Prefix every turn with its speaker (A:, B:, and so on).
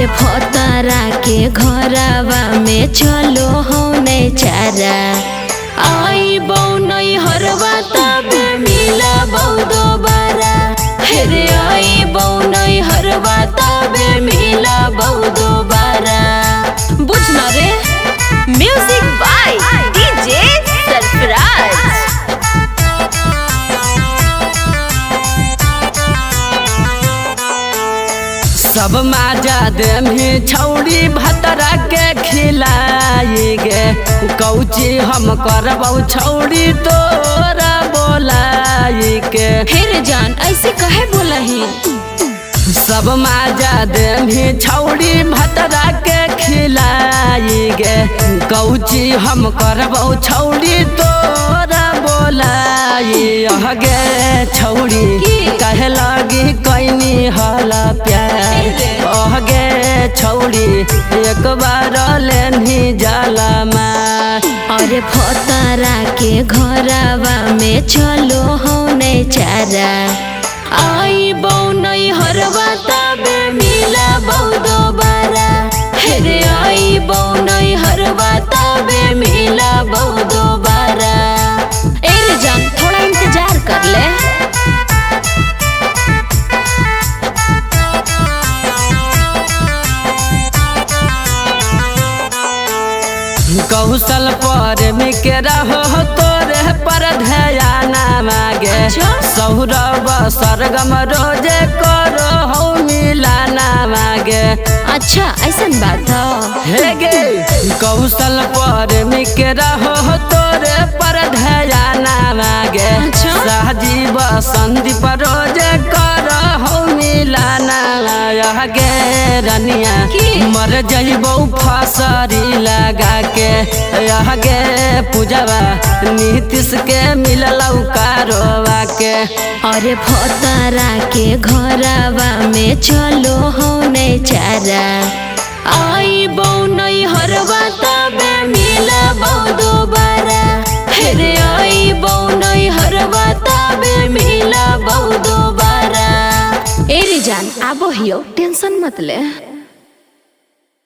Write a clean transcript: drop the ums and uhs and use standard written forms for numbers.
A: अरे फतारा के घरवा में चलो होने चारा आई बौ नहीं हरवा तब मिला बौ दोबारा। अरे आई बौ नहीं हरवा तब मिला बौ दोबारा। बुझना रे म्यूजिक बाय डीजे सरफराज।
B: सब माजा देमी छौड़ी भतरा के खिलाई गे कौची हम करबौ छौड़ी तोरा बोलाई के।
A: फिर जान ऐसे कहे बोलही।
B: सब माजा देमी छौड़ी भतरा के खिलाई गे कौची हम करबौ छौड़ी तोरा बोलाई। गे छौड़ी कहे लगी कैनी हला प्यार गे छौड़ी एक बार लेनी जाला मार।
A: अरे फतारा के घरवा में चलो होने चारा आई बौ नहीं हरवा तब मिला बौ दोबारा। अरे आई बौ नहीं हरवा तब मिला बौ दोबारा। ए जान थोड़ा इंतजार कर ले।
B: कौशल पर मिके रहो तोरे पर ध्यान मागे। सौरभ सरगम रोजे करो हो मिलाना मागे।
A: अच्छा ऐसन बात
B: हे गे कौशल पर मिके रहो तोरे पर ध्यान मागे। राजीव संदीप रोजे करो हो मिलाना गे रनिया मर जइबौ फसरी लगा के। गे पूजवा नीतीश के मिललौ कारोवा के।
A: अरे फतारा के घरवा में चलो होने चारा आई बौ नहीं हरवा तब मिला बौ दोबारा। अरे आई बौ नहीं हरवा तब मिला बौ दोबारा। ए जान आबो हियो टेंशन मत ले।